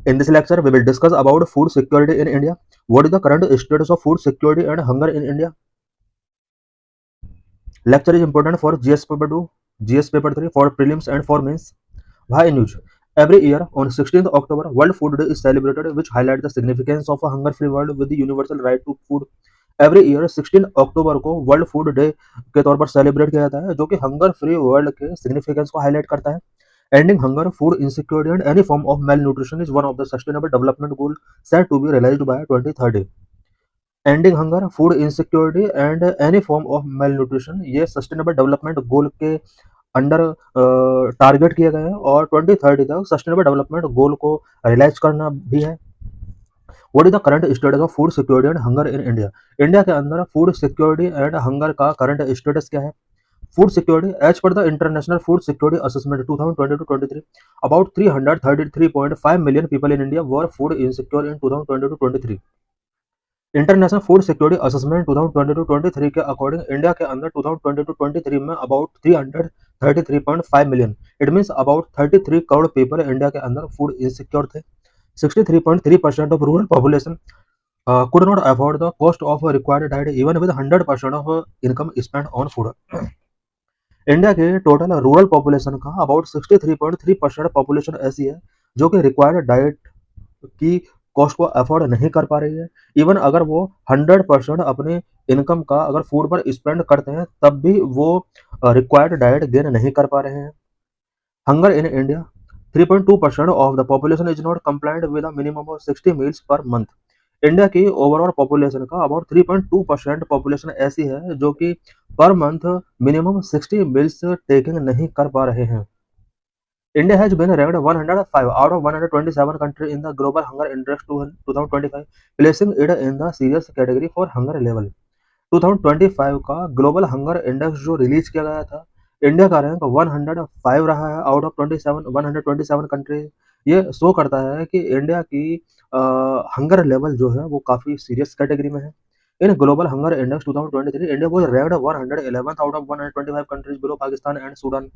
In this lecture, we will discuss about food security in India. What is the current status of food security and hunger in India? Lecture is important for GS paper 2, GS paper 3, for prelims and for mains. Why news? Every year on 16th October, World Food Day is celebrated, which highlights the significance of a hunger-free world with the universal right to food. Every year 16 अक्टूबर को world food day के तौर पर celebrate किया जाता है, जो कि hunger free world के सिग्निफिकेंस को हाईलाइट करता है. Ending hunger, food insecurity, and any form of malnutrition is one of the sustainable development goals set to be realized by 2030. Ending hunger, food insecurity and any form of malnutrition, ये sustainable development goal के under target किए गए हैं और 2030 तक sustainable development goal को realise करना भी है. What is the current status of food security and hunger in India? India के अंदर फूड सिक्योरिटी एंड हंगर का करंट स्टेटस क्या है? Food security, as per the International Food Security Assessment 2020-23, about 333.5 million people in India were food insecure in 2020-23. International food security assessment 2020-23 के according India के अंदर 2020-23 में about 333.5 million, it means about 33 crore people India के अंदर food insecure थे. 63.3% of rural population could not afford the cost of a required diet even with 100% of income spent on food. India के total rural population का about 63.3% population ऐसी है जो कि required diet की कॉस्ट को अफोर्ड नहीं कर पा रही है. इवन अगर वो 100% अपने इनकम का अगर फूड पर स्पेंड करते हैं तब भी वो रिक्वायर्ड डाइट गेन नहीं कर पा रहे हैं. Hunger in India, 3.2% of the population is not compliant with a minimum of 60 meals per month. India की ओवरऑल पॉपुलेशन का अबाउट 3.2% पॉपुलेशन ऐसी है जो कि per month minimum 60 meals taking नहीं कर पा रहे हैं. India has been ranked 105 out of 127 countries in the Global Hunger Index 2025, placing it in the serious category for hunger level. 2025 का ग्लोबल हंगर इंडेक्स जो रिलीज किया गया था, इंडिया का रैंक 105 रहा है आउट ऑफ 127 कंट्रीज. ये शो करता है कि इंडिया की हंगर लेवल जो है वो काफ़ी सीरियस कैटेगरी में है. In global hunger index 2023, India was ranked 111th out of 125 countries below Pakistan and Sudan.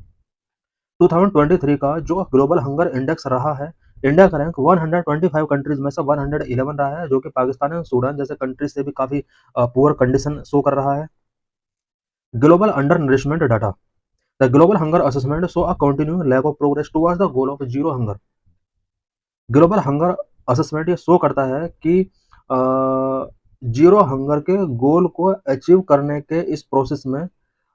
2023 का जो ग्लोबल हंगर इंडेक्स रहा है, इंडिया का रैंक 125 कंट्रीज में से 111 रहा है, जो कि पाकिस्तान एंड सूडान जैसे कंट्रीज से भी काफ़ी पुअर कंडीशन शो कर रहा है. Global undernourishment data, the global hunger assessment show a continuing lack of progress towards the goal of zero hunger. Global hunger assessment ये शो करता है कि जीरो हंगर के गोल को अचीव करने के इस प्रोसेस में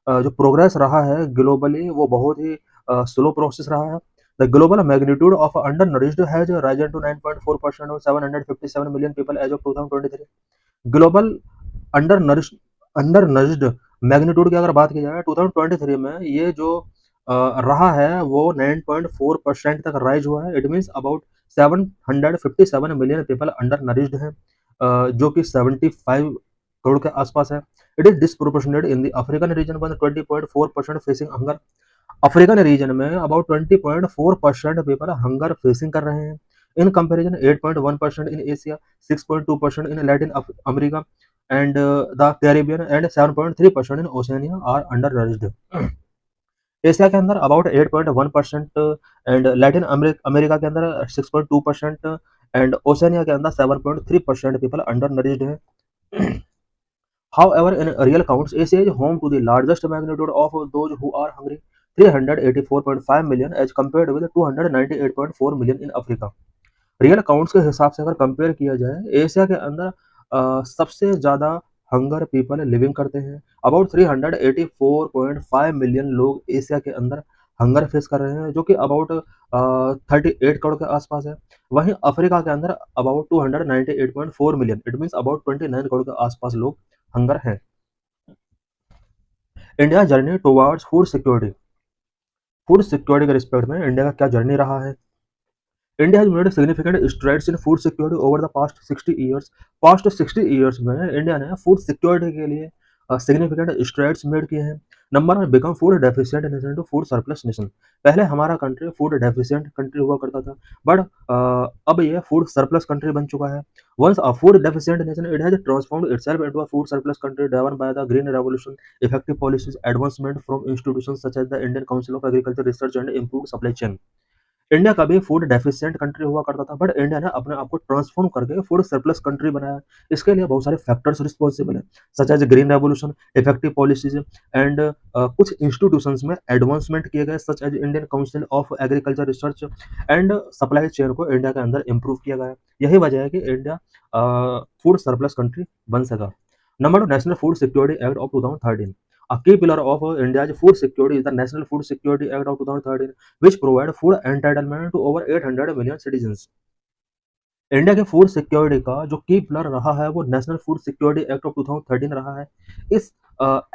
जो प्रोग्रेस रहा है ग्लोबली वो बहुत ही स्लो प्रोसेस रहा है. The global magnitude of undernourished has risen to 9.4% और 757 million people as of 2023. Global undernourished magnitude की अगर बात की जाए 2023 में ये जो रहा है वो 9.4% तक राइज हुआ है. It means about 757 million people undernourished हैं, जो कि 75 करोड़ के आसपास है. It is disproportionate in the African region one 20.4% facing hunger. African region में अबाउट 20.4% पीपल हंगर फेसिंग कर रहे हैं. In comparison 8.1% in Asia, 6.2% in Latin America and the Caribbean and 7.3% in Oceania are undernourished. Asia के अंदर about 8.1% and Latin America के अंदर 6.2% and Oceania के अंदर 7.3% पीपल अंडर नरिश्ड है. However, in real counts, Asia is home to the largest magnitude of those who are hungry, 384.5 million as compared with 298.4 million in Africa. Real counts के हिसाब से अगर compare किया जाए, Asia के अंदर सबसे ज़्यादा हंगर पीपल लिविंग करते हैं. अबाउट 384.5 मिलियन लोग एशिया के अंदर हंगर फेस कर रहे हैं, जो कि अबाउट 38 करोड़ के आसपास है. वहीं अफ्रीका के अंदर about 298.4 million, it means about 29 crore के आसपास लोग हंगर हैं. India journey towards food security, food security के रिस्पेक्ट में इंडिया का क्या जर्नी रहा है? India has made significant strides in food security over the past 60 years. Past 60 years में इंडिया ने फूड सिक्योरिटी के लिए सिग्निफिकेंट स्ट्राइड्स मेड किए हैं. Number one, become food deficient nation to food surplus nation. पहले हमारा कंट्री फूड डेफिशिएंट कंट्री हुआ करता था, बट अब ये फूड सरप्लस कंट्री बन चुका है. Once a food deficient nation, it has transformed itself into a food surplus country driven by the green revolution, effective policies, advancement from institutions such as the Indian council of agriculture research and improved supply chain. India कभी food deficient country हुआ करता था, but India ने अपने आप को transform करके food surplus country बनाया। इसके लिए बहुत सारे फैक्टर्स रिस्पॉन्सिबल हैं, such as green revolution, effective policies and कुछ इंस्टीट्यूशंस में एडवांसमेंट किए गए, such as Indian council of agriculture research and supply chain को इंडिया के अंदर इंप्रूव किया गया। यही वजह है कि इंडिया फूड सरप्लस कंट्री बन सका। Number 2, national food security act of 2013। A key pillar of India's food security is the National Food Security Act of 2013, which provide food entitlement to over 800 million citizens. India के food security का जो की pillar रहा है वो national food security act of 2013 रहा है। इस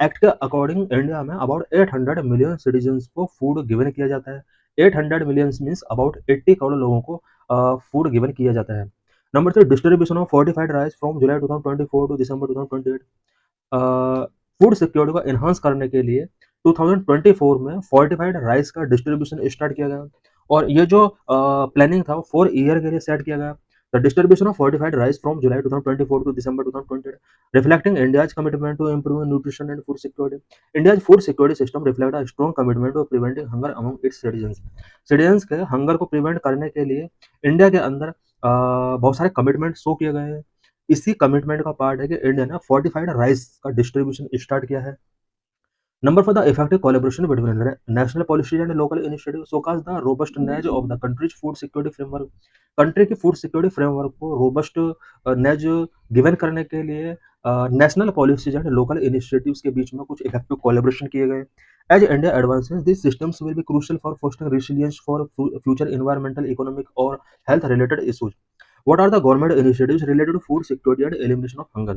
एक्ट के अकॉर्डिंग इंडिया में अबाउट 800 मिलियन सिटीजन्स को फूड गिवन किया जाता है। 800 मिलियन मीन्स अबाउट 80 करोड़ लोगों को फूड गिवन किया जाता है। Number 3, distribution of fortified rice from July 2024 to December 2028। Food security को एनहांस करने के लिए 2024 में फोर्टिफाइड राइस का डिस्ट्रीब्यूशन स्टार्ट किया गया, और ये जो प्लानिंग था वो 4 ईयर के लिए सेट किया गया। The distribution of fortified rice from July 2024 to December 2028, reflecting India's commitment to improving nutrition and food security. India's food security system reflects a strong commitment to preventing hunger among its citizens. Citizens के hunger को prevent करने के लिए India के अंदर बहुत सारे commitment show किए गए हैं। इसी कमिटमेंट का पार्ट है कि इंडिया ने फोर्टिफाइड राइस का डिस्ट्रीब्यूशन स्टार्ट किया है। Number 4, the effective collaboration between national policies and local initiatives showcase the robustness of the country's food security framework. Country की फूड सिक्योरिटी फ्रेमवर्क को रोबस्ट नेज गिवन करने के लिए national policies and local initiatives के बीच में कुछ effective collaboration किए गए। As India advances this systems will be crucial for fostering resilience for future environmental, economic और health related issues. What are the government initiatives related to food security and elimination of hunger?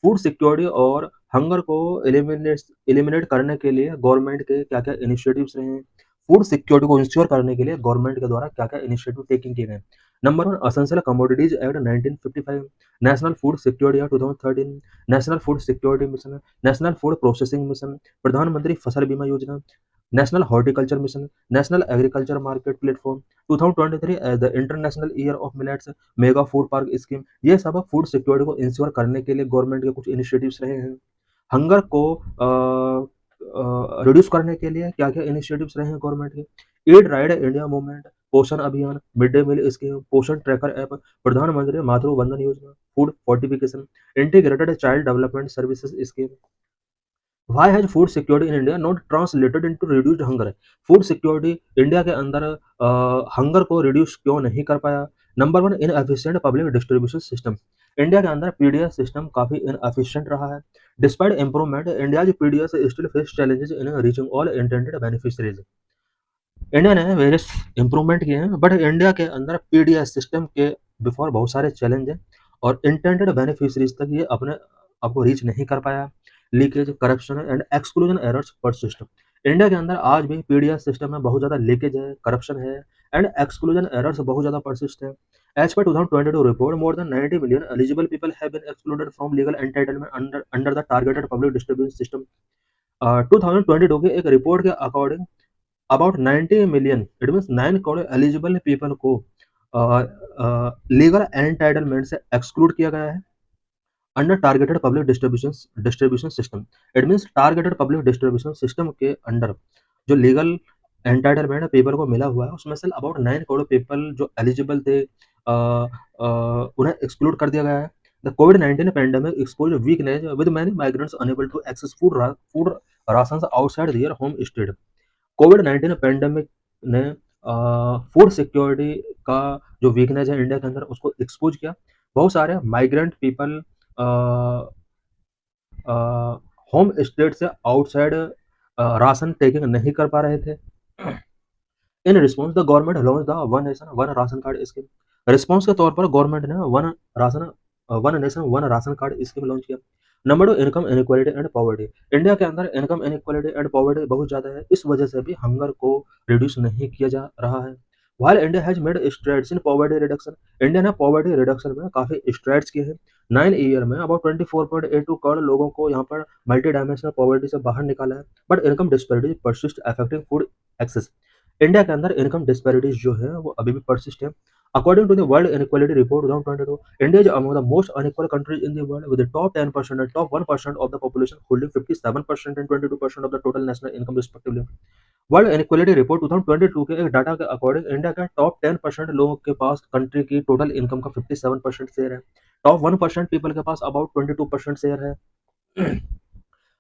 Food security और hunger को eliminate करने के लिए government के क्या क्या initiatives रहे हैं, फूड सिक्योरिटी को इंश्योर करने के लिए गवर्नमेंट के द्वारा क्या क्या इनिशिएटिव टेकिंग किए गए। Number 1, essential commodities act 1955, national food security act 2013, national food security mission, national food processing mission, Pradhan Mantri Fasal Bima Yojana, national horticulture mission, national agriculture market platform, 2023 as the international year of millets, mega food park scheme. ये सब food security को ensure करने के लिए government के कुछ initiatives रहे हैं। हंगर को रिड्यूस करने के लिए क्या क्या इनिशिएटिव्स रहे हैं गवर्नमेंट के। ईट राइट इंडिया मूवमेंट, पोषण अभियान, मिड डे मील स्कीम, पोषण ट्रैकर ऐप, प्रधानमंत्री मातृ वंदन योजना, food fortification, integrated child development services scheme. Why has food security in India not translated into reduced hunger? Food security India के अंदर hunger को रिड्यूस क्यों नहीं कर पाया। Number 1, inefficient public distribution system. India के अंदर पीडीएस सिस्टम काफी इनएफिशिएंट रहा है। Despite improvement, India PDS still face challenges in reaching all intended beneficiaries. India ने वेरियस इंप्रूवमेंट किए हैं, बट इंडिया के अंदर पीडीएस सिस्टम के बिफोर बहुत सारे चैलेंज हैं और इंटेंडेड बेनिफिशरीज तक ये अपने आपको रीच नहीं कर पाया। Leakage, corruption and exclusion errors persist. India के अंदर आज भी पीडीएस सिस्टम में बहुत ज़्यादा लीकेज है, करप्शन है एंड एक्सक्लूजन एरर्स बहुत ज़्यादा परसिस्ट है। As per 2022 report, more than 90 million eligible people have been excluded from legal entitlement under the targeted public distribution system. 2022 के एक रिपोर्ट के according about 90 million, it means 9 crore eligible people को legal entitlement से exclude किया गया है under targeted public distribution system. It means targeted public distribution system के under जो लीगल एंटाइटलमेंट पीपल को मिला हुआ है उसमें से अबाउट 9 करोड़ पीपल जो एलिजिबल थे उन्हें एक्सक्लूड कर दिया गया है। द कोविड-19 pandemic exposed weakness with many migrants unable to access food rations outside their home state. कोविड-19 पैंडेमिक ने फूड सिक्योरिटी का जो वीकनेस है इंडिया के अंदर उसको एक्सपोज किया। बहुत सारे माइग्रेंट पीपल होम स्टेट से आउटसाइड राशन टेकिंग नहीं कर पा रहे थे। In response the government launch the one nation one ration card scheme. Response के तौर पर गवर्नमेंट ने one nation one ration card scheme launch किया। Number 2, income inequality and poverty. India के अंदर इनकम इनइक्वालिटी एंड पॉवर्टी बहुत ज़्यादा है, इस वजह से भी हंगर को रिड्यूस नहीं किया जा रहा है। While India has made strides in poverty reduction, India ने पॉवर्टी रिडक्शन में काफ़ी स्ट्राइड्स किए हैं। 9 ईयर में अबाउट 24.82 करोड़ लोगों को यहाँ पर मल्टी डायमेंशनल पॉवर्टी से बाहर निकाला है, but income disparity persist affecting food access. India के अंदर इनकम डिस्पैरिटीज जो है वो अभी भी परसिस्ट है। According to the world inequality report 2022, India is among the most unequal countries in the world, with the top 10% and top 1% of the population holding 57% and 22% of the total national income respectively। World inequality report 2022 के एक data के according India का top 10% लोगों के पास country की total income का 57% share है। Top 1% people के पास अबाउट 22% शेयर है।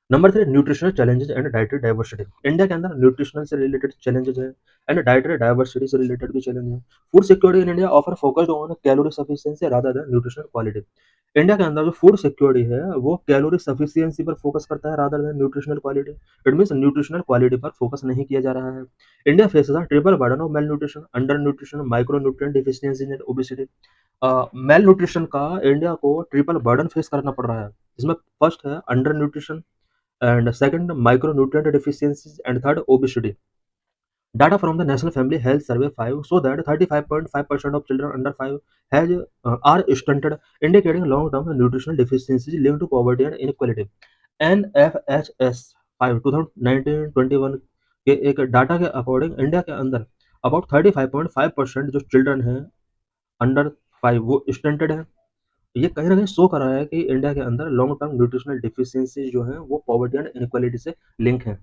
Number 3, nutritional challenges and dietary diversity. India के अंदर न्यूट्रिशनल से रिलेटेड चैलेंजेस हैं एंड डाइटरी डाइवर्सिटी से रिलेटेड भी चैलेंज है। Food security in India offer focused on calorie sufficiency rather than nutritional quality. India के अंदर जो फूड सिक्योरिटी है वो कैलोरी सफिशिएंसी पर फोकस करता है rather than nutritional quality. It means nutritional quality पर फोकस नहीं किया जा रहा है। India faces a triple burden of male nutrition, under nutrition, micro nutrient deficiency and obesity. Mail nutrition का इंडिया को ट्रिपल बर्डन फेस करना पड़ रहा है, जिसमें फर्स्ट है under nutrition, and second micronutrient deficiencies, and third obesity. Data from the National Family Health Survey 5 show that 35.5% of children under 5 has are stunted, indicating long-term nutritional deficiencies linked to poverty and inequality। NFHS 5 2019-21 के एक data के according India के अंदर about 35.5% जो children हैं under 5 वो stunted है। ये कहीं न कहीं शो कर रहा है कि इंडिया के अंदर लॉन्ग टर्म न्यूट्रिशनल डेफिशिएंसी जो है वो पॉवर्टी एंड इनइक्वालिटी से लिंक है।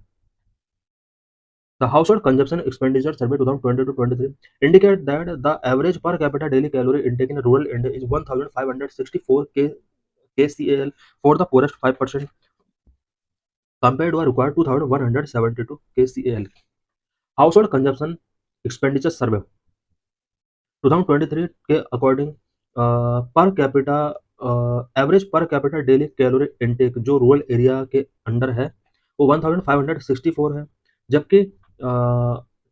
The household consumption expenditure survey 2020-23 indicate that the average per capita daily calorie intake in rural India is 1564 kcal for the poorest 5% compared to a required 2172 kcal। Household consumption expenditure सर्वे 2023 के according per capita average per capita daily calorie intake जो rural area के under है वो 1564 है, जबकि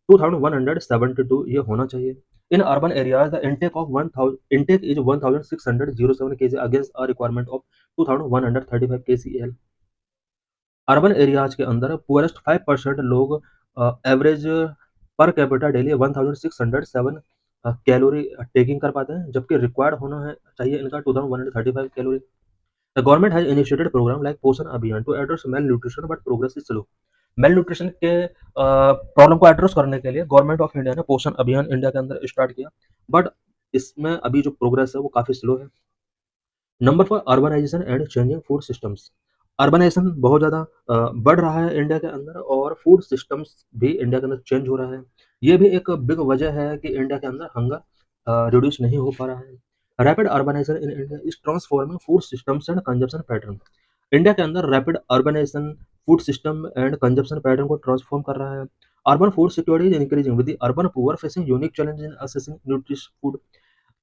2172 ये होना चाहिए। In urban areas the intake of 1000 intake is 1607 kg against a requirement of 2135 kcal। Urban areas के अंदर पुअरेस्ट 5% लोग average per capita daily 1607 calorie taking कर पाते हैं, जबकि रिक्वायर्ड होना है चाहिए इनका 2135 calorie. The government has initiated programme like Poshan Abhiyan to address malnutrition but progress is slow. Malnutrition के प्रॉब्लम को एड्रेस करने के लिए गवर्नमेंट ऑफ इंडिया ने पोषण अभियान इंडिया के अंदर स्टार्ट किया, बट इसमें अभी जो प्रोग्रेस है वो काफ़ी स्लो है। Number 4, urbanisation and changing food systems. Urbanisation बहुत ज़्यादा बढ़ रहा है इंडिया के अंदर और फूड सिस्टम्स भी इंडिया के अंदर चेंज हो रहा है। ये भी एक बिग वजह है कि इंडिया के अंदर हंगर रिड्यूस नहीं हो पा रहा है। Rapid urbanisation in India is transforming food systems and consumption pattern. India के अंदर rapid urbanisation food system and consumption pattern को ट्रांसफॉर्म कर रहा है। Urban food security is increasing with the urban poor facing unique challenge in accessing nutritious food.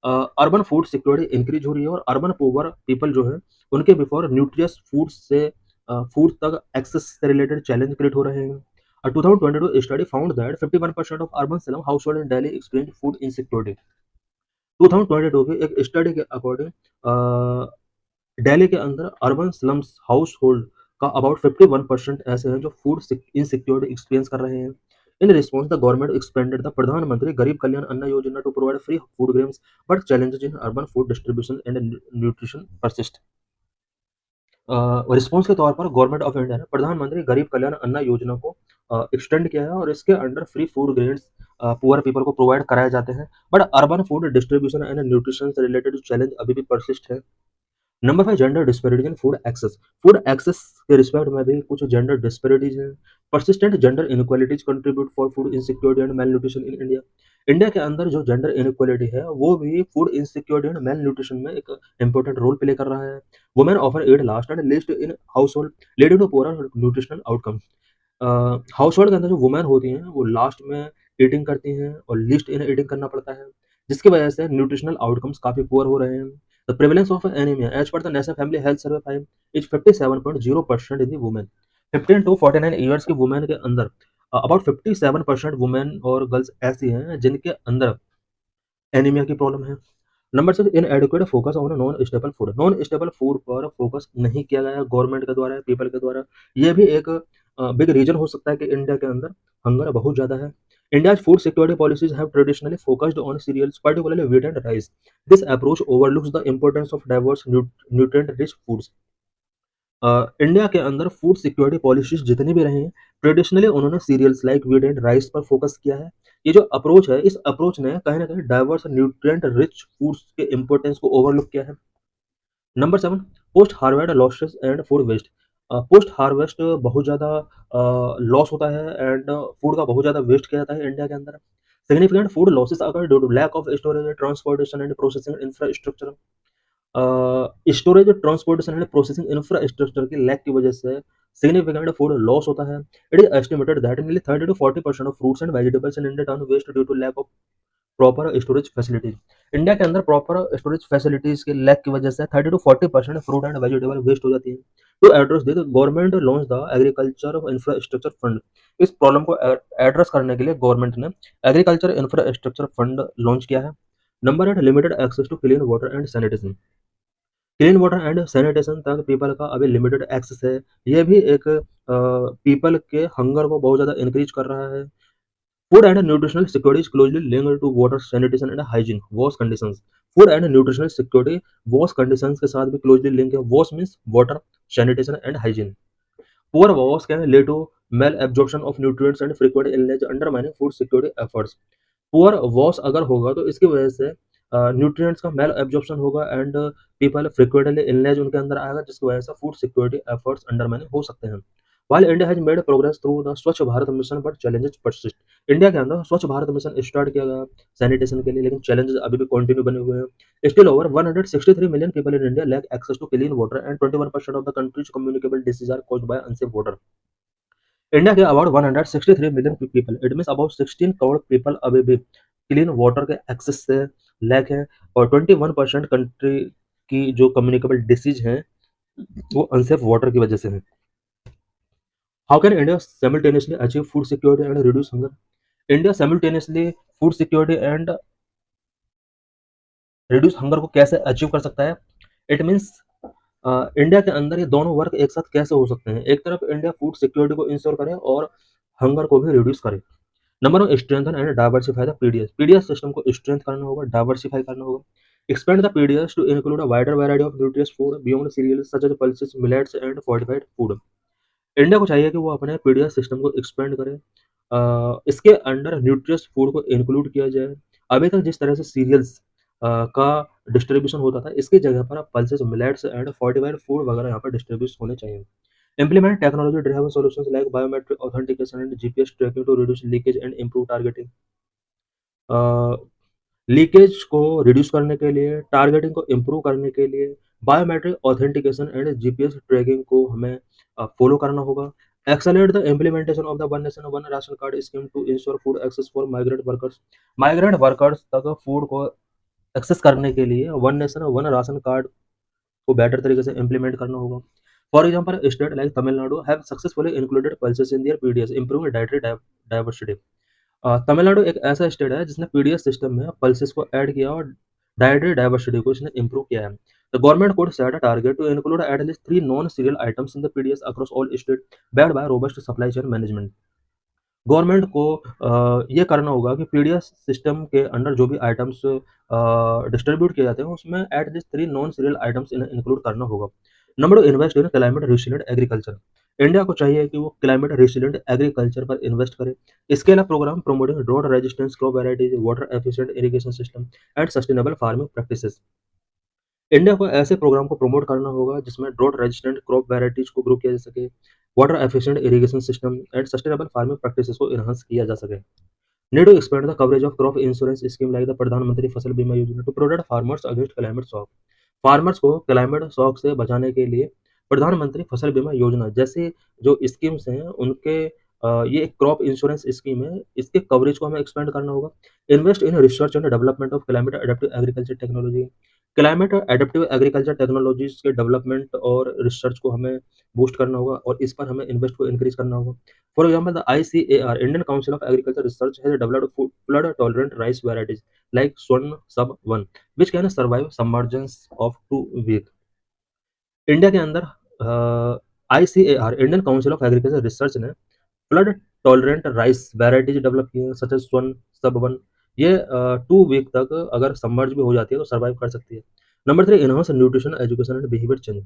Urban food security increase हो रही है और अर्बन पुअर पीपल जो है उनके बिफोर न्यूट्रियस फूड से फूड तक एक्सेस से रिलेटेड चैलेंज क्रिएट हो रहे हैं। A 2022 study found that 51% of urban slum households in Delhi experience food insecurity। 2022 के एक स्टडी के अकॉर्डिंग दिल्ली के अंदर अर्बन स्लम्स हाउस होल्ड का अबाउट 51% ऐसे हैं जो फूड इनसिक्योरिटी एक्सपीरियंस कर रहे हैं। In response the government expanded the Pradhan Mantri Garib Kalyan Anna Yojana to provide free food grains, but challenges in urban food distribution and nutrition persist. Response के तौर पर गवर्नमेंट ऑफ इंडिया ने प्रधानमंत्री गरीब कल्याण अन्न योजना को एक्सटेंड किया है और इसके under free food grains poor people को प्रोवाइड कराए जाते हैं, but urban food distribution and nutrition से रिलेटेड चैलेंज अभी भी परसिस्ट है। Number 5, gender disparities in food access. Food access के रिस्पेक्ट में भी कुछ जेंडर डिस्पैरिटीज हैं। Persistent gender inequalities contribute for food insecurity and malnutrition in India. India के अंदर जो जेंडर इनइक्वालिटी है वो भी food insecurity and mail nutrition में एक इंपॉर्टेंट रोल प्ले कर रहा है। Women offer at last and list in household leading to poor nutritional outcome. Household के अंदर जो वुमेन होती हैं वो लास्ट में ईटिंग करती हैं और लीस्ट इन ईटिंग करना पड़ता है, जिसकी वजह से न्यूट्रिशनल आउटकम्स काफ़ी पुअर हो रहे हैं। The prevalence of anaemia as per the national family health survey 5 is 57.0% in the women. 15 to 49 years की वुमेन के अंदर अबाउट 57% वुमेन और गर्ल्स ऐसी हैं जिनके अंदर एनीमिया की प्रॉब्लम है। Number 6, इनएडिक्वेट focus on non stable food. Non stable food पर फोकस नहीं किया गया है गवर्नमेंट के द्वारा, पीपल के द्वारा। ये भी एक बिग रीजन हो सकता है कि इंडिया के अंदर हंगर बहुत ज़्यादा है। India's food security policies have traditionally focused on cereals, particularly wheat and rice. This approach overlooks the importance of diverse nutrient-rich foods. India के अंदर फूड सिक्योरिटी पॉलिसीज जितनी भी रही हैं ट्रेडिशनली उन्होंने cereals like wheat and rice पर focus किया है, ये जो अप्रोच है, इस अप्रोच ने कहीं न कहीं डाइवर्स न्यूट्रिएंट रिच फूड्स के इम्पोर्टेंस को ओवरलुक किया है। Number 7, post harvest losses and food waste. Post harvest बहुत ज़्यादा लॉस होता है एंड फूड का बहुत ज़्यादा वेस्ट किया जाता है इंडिया के अंदर। Significant food losses occur due to lack of storage, transportation and processing infrastructure. Storage, transportation and processing infrastructure की लैक की वजह से सिग्निफिकेंट फूड लॉस होता है। It is estimated that nearly 30 to 40% of fruits and vegetables in India turn waste due to lack of proper storage facilities. India के अंदर proper storage facilities के lack की वजह से 30 to 40% fruit and vegetable waste हो जाती है। To address this, government launch the agriculture infrastructure fund. इस प्रॉब्लम को एड्रेस करने के लिए गवर्नमेंट ने एग्रीकल्चर इंफ्रास्ट्रक्चर फंड लॉन्च किया है। Number 8, limited access to clean water and sanitation. Clean water and sanitation तक पीपल का अभी लिमिटेड एक्सेस है। ये भी एक पीपल के हंगर को बहुत ज़्यादा इंक्रीज कर रहा है। Food and nutritional security is closely linked to water sanitation and hygiene wash conditions. Food and nutritional security wash conditions के साथ भी क्लोजली लिंक है। Wash means water, sanitation and hygiene. Poor wash can lead to malabsorption of nutrients and frequent illness undermining food security efforts. Poor wash अगर होगा तो इसकी वजह से न्यूट्रिएंट्स का मेल एब्जॉर्प्शन होगा एंड पीपल फ्रीक्वेंटली इलनेस उनके अंदर आएगा, जिसकी वजह से फूड सिक्योरिटी एफर्ट्स अंडरमाइनिंग हो सकते हैं। While India has made progress through the स्वच्छ Bharat mission, but challenges persist। India के अंदर स्वच्छ भारत मिशन स्टार्ट किया गया सैनिटेशन के लिए, लेकिन चैलेंजेस अभी भी कंटिन्यू बने हुए हैं। Still over 163 million people in India lack access to clean water and 21% of the country's communicable disease are caused by unsafe water. India के about 163 million people, it means about 16 crore people अभी भी clean water के access से lack है, और 21% country की जो communicable disease हैं वो अनसेफ वाटर की वजह से है। How can India simultaneously achieve food security and reduce hunger? India simultaneously food security and reduce hunger को कैसे अचीव कर सकता है? इट मीन्स इंडिया के अंदर ये दोनों वर्क एक साथ कैसे हो सकते हैं? एक तरफ इंडिया फूड सिक्योरिटी को इंश्योर करे और हंगर को भी रिड्यूस करे। Number one, strengthen and diversify the PDS. PDS system को स्ट्रेंथ करना होगा, डाइवर्सिफाई करना होगा। Expand the PDS to include a wider variety of nutritious food beyond cereals such as pulses, millets and fortified food. India को चाहिए कि वो अपने पीडीएस सिस्टम को एक्सपेंड करे, इसके अंडर न्यूट्रियस फूड को इंक्लूड किया जाए। अभी तक जिस तरह से सीरियल्स का डिस्ट्रीब्यूशन होता था, इसकी जगह पर अब pulses, millets and fortified food वगैरह यहाँ पर डिस्ट्रीब्यूट होने चाहिए। Implement technology driven solutions like biometric authentication and GPS tracking to reduce leakage and improve targeting। Leakage को रिड्यूस करने के लिए, टारगेटिंग को इम्प्रूव करने के लिए biometric authentication and GPS tracking को हमें फॉलो करना होगा। Accelerate the implementation of the one nation one ration card scheme to ensure food access for migrant workers. Migrant workers तक फूड को एक्सेस करने के लिए one nation one ration card को बेटर तरीके से इम्प्लीमेंट करना होगा। For example, state like Tamil Nadu have successfully included pulses in their PDS, improving dietary diversity. Tamil Nadu एक ऐसा स्टेट है जिसने पीडीएस सिस्टम में पल्सेस को ऐड किया और डाइटरी डाइवर्सिटी को इसने इंप्रूव किया है। The government could set a target to include at least 3 non-cereal items in the PDS across all states, backed by robust supply chain management। Government को ये करना होगा कि पीडीएस सिस्टम के अंडर जो भी आइटम्स डिस्ट्रीब्यूट किए जाते हैं उसमें at least 3 non cereal items include करना होगा। Number 2, invest in climate resilient agriculture. India को चाहिए कि वो क्लाइमेट रेसिलिएंट एग्रीकल्चर पर इन्वेस्ट करे। इसके अलावा programme promoting drought resistance crop varieties, water efficient irrigation system and sustainable farming practices. India को ऐसे प्रोग्राम को प्रमोट करना होगा जिसमें ड्रॉट रेजिस्टेंट क्रॉप वैराइटीज को ग्रो किया जा सके, water efficient irrigation system and sustainable farming practices को इनहांस किया जा सके। Need to expand the coverage of crop insurance scheme like the Pradhan Mantri Fasal Bima Yojana to protect farmers against climate shock. Farmers को climate shock से बचाने के लिए प्रधानमंत्री फसल बीमा योजना जैसे जो स्कीम्स हैं उनके ये एक क्रॉप इंश्योरेंस स्कीम है, इसके कवरेज को हमें एक्सपेंड करना होगा। Invest in research and development of climate adaptive agriculture technology. Climate adaptive agriculture technologies के डेवलपमेंट और रिसर्च को हमें बूस्ट करना होगा और इस पर हमें इन्वेस्ट को इंक्रीज करना होगा। For example, the ICAR Indian council of agriculture research has developed flood tolerant rice varieties like Swarna sub 1 which can survive submergence of 2 week. India के अंदर ICAR Indian council of agriculture research ने flood tolerant rice varieties develop की हैं such as स्वर्ण sub 1। ये 2 week तक अगर submerge भी हो जाती है तो सर्वाइव कर सकती है। Number 3, enhance nutrition education and behaviour change.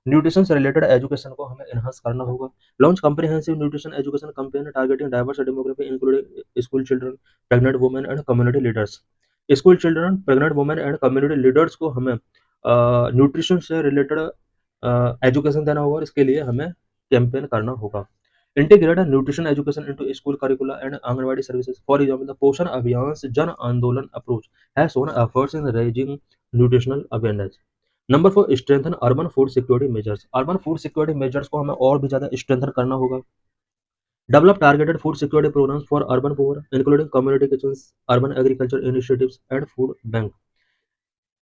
Nutrition से रिलेटेड एजुकेशन को हमें एनहांस करना होगा। Launch comprehensive nutrition education campaign targeting diverse demography including school children, pregnant women and community leaders. School children, pregnant women and community leaders को हमें nutrition से related education देना होगा और इसके लिए हमें कैंपेन करना होगा। Integrate nutrition education into school curricula and anganwadi services. For example, the Poshan Abhiyan Jan Andolan approach has shown efforts in raising nutritional awareness. Number 4, strengthen urban food security measures. Urban food security measures को हमें और भी ज़्यादा स्ट्रेंथन करना होगा। Develop targeted food security programmes for urban poor including community kitchens, urban agriculture initiatives and food bank.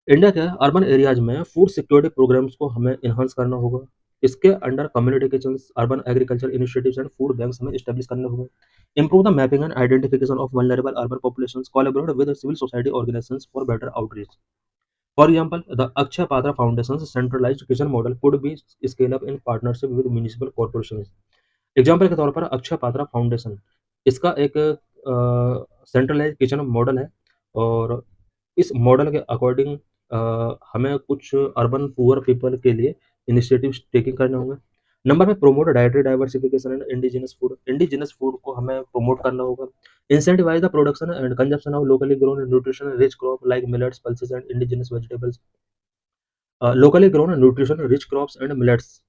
India के urban areas में food security programmes को हमें इन्हांस करना होगा। इसके under community kitchens, urban agriculture initiatives and food banks हमें establish करने होंगे। Improve the mapping and identification of vulnerable urban populations, collaborate with civil society organisations for better outreach. For example, the Akshaya Patra Foundation's centralized kitchen model could be scaled up in partnership with municipal corporations. Example के तौर पर Akshay Patra foundation, इसका एक centralise kitchen model है और इस model के according हमें कुछ अर्बन पुअर पीपल के लिए इनिशिएटिव्स टेकिंग करने होंगे। नंबर में promote dietary diversification and indigenous food को हमें प्रोमोट करना होगा। Incentivise the production and consumption of locally grown nutrition rich crop like millets, pulses and indigenous vegetables. Locally grown nutrition rich crops and millets,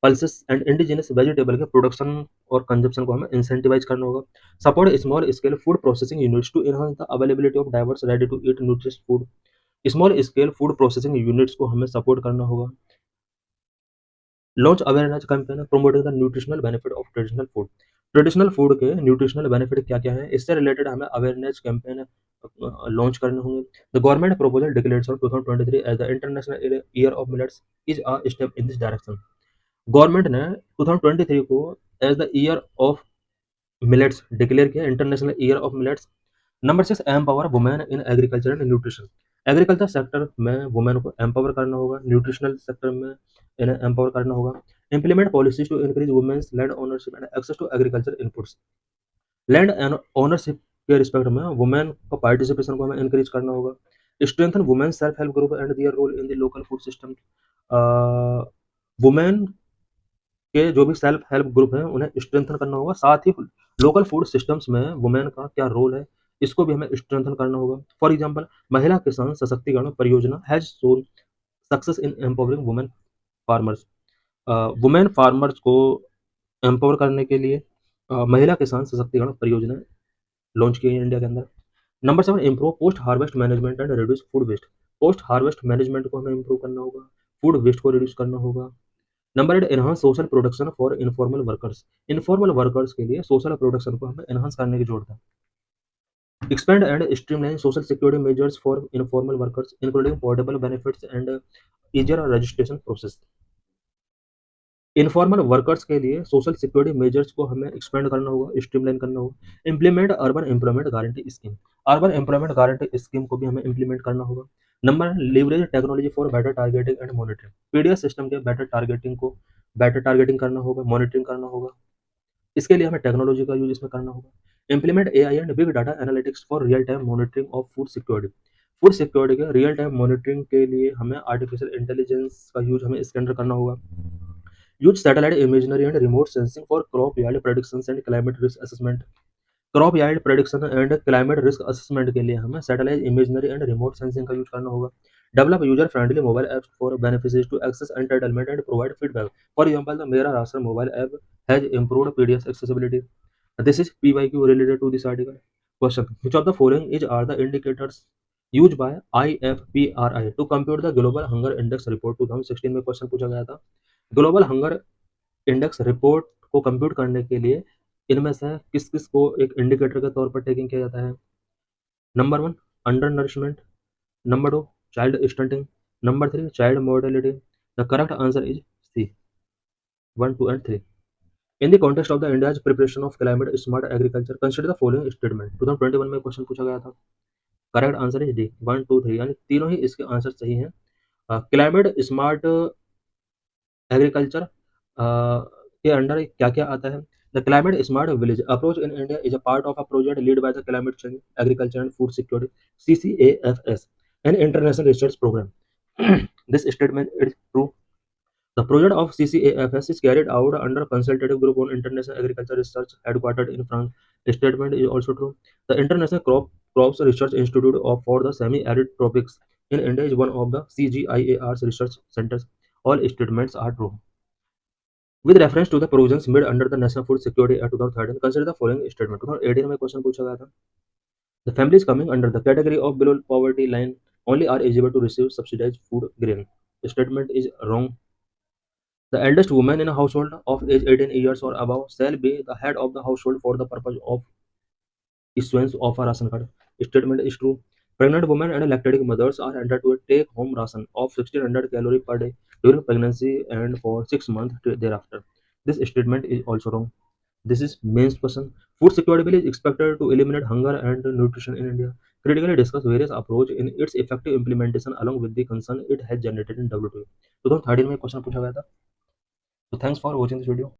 pulses and indigenous vegetable के production और consumption को हमें incentivise करना होगा। Support small scale food processing units to enhance the availability of diverse ready to eat nutritious food. Small scale food processing units को हमें support करना होगा। Launch awareness campaign promoting the nutritional benefit of traditional food. Traditional food के nutritional benefit क्या क्या है, इससे related हमें अवेयरनेस कैंपेन लॉन्च करने होंगे। The government proposal declares on 2023 as the international year of millets is a step in this direction. Government ने 2023 को as the year of millets declare किया, international year of millets. Number 6, empower women in agriculture and nutrition. Agriculture sector में women को empower करना होगा, nutritional sector में इन्हें empower करना होगा। Implement policies to increase women's land ownership and access to agriculture inputs. Land ownership के respect में वुमेन का पार्टिसिपेशन को हमें इंक्रीज करना होगा। Strengthen women self help group and their role in the local food system. Women के जो भी सेल्फ हेल्प ग्रुप हैं उन्हें स्ट्रेंथन करना होगा, साथ ही लोकल फूड सिस्टम्स में वुमेन का क्या रोल है इसको भी हमें स्ट्रेंथन करना होगा। फॉर एग्जांपल, महिला किसान सशक्तिकरण परियोजना has shown success in empowering women farmers. Women farmers को एम्पावर करने के लिए महिला किसान सशक्तिकरण परियोजना लॉन्च की है इंडिया के अंदर। Number 7, improve post harvest management and reduce food waste. Post harvest management को हमें इम्प्रूव करना होगा, फूड वेस्ट को रिड्यूस करना होगा। Number 8, enhance social production for informal workers. Informal workers के लिए सोशल प्रोडक्शन को हमें एनहांस करने की जरूरत है। Expand and streamline social security measures for informal workers including portable benefits and easier registration process. Informal workers के लिए सोशल सिक्योरिटी मेजर्स को हमें एक्सपेंड करना होगा, स्ट्रीमलाइन करना होगा। Implement urban employment guarantee scheme. Urban employment guarantee scheme को भी हमें इंप्लीमेंट करना होगा। Number, leverage technology for better targeting and monitoring. PDS system के बेटर टारगेटिंग करना होगा, मॉनिटरिंग करना होगा। इसके लिए हमें टेक्नोलॉजी का यूज इसमें करना होगा। Implement AI and big data analytics for real time monitoring of food security. Food security के रियल टाइम मॉनिटरिंग के लिए हमें आर्टिफिशियल इंटेलिजेंस का यूज हमें इसके अंदर करना होगा। Use satellite imagery and remote sensing for crop yield predictions and climate risk assessment. Crop yield prediction and climate risk assessment के लिए हमें satellite imagery and remote sensing का यूज करना होगा। Develop user friendly mobile apps for beneficiaries to access entertainment and provide feedback. For example, the Mera ration mobile app has improved PDS accessibility. This is PYQ related to this article. Question: which of the following is are the indicators used by IFPRI to compute the Global Hunger Index report 2016 में question पूछा गया था। Global hunger index report को compute करने के लिए इनमें से किस किस को एक इंडिकेटर के तौर पर टेकिंग किया जाता है। Number 1, undernourishment. Number 2, child stunting. Number 3, child mortality. The correct answer is C, 1, 2 and 3. In the context of the India's preparation of climate smart agriculture, consider the following statement. 2021 में question पूछा गया था। Correct answer is D, 1, 2, 3, यानी तीनों ही इसके answer सही हैं। Climate smart agriculture के अंडर क्या क्या आता है। The climate smart village approach in India is a part of a project lead by the climate change agriculture and food security CCAFS, an international research programme. This statement is true. The project of CCAFS is carried out under consultative group on international agriculture research headquartered in France. The statement is also true. The International Crops Research Institute for the Semi-Arid Tropics in India is one of the CGIAR's research centers. All statements are true. With reference to the provisions made under the National Food Security Act 2013, consider the following statement. 2018 में question पूछा गया था. The families coming under the category of below poverty line only are eligible to receive subsidized food grain. The statement is wrong. The eldest woman in a household of age 18 years or above shall be the head of the household for the purpose of issuance of a ration card. Statement is true. Pregnant women and lactating mothers are entitled to a take-home ration of 1600 calories per day during pregnancy and for 6 months thereafter. This statement is also wrong. This is main person. Food security bill is expected to eliminate hunger and nutrition in India. Critically discuss various approach in its effective implementation along with the concern it has generated in WTO. 2013 में question पूछा गया था. So thanks for watching this video.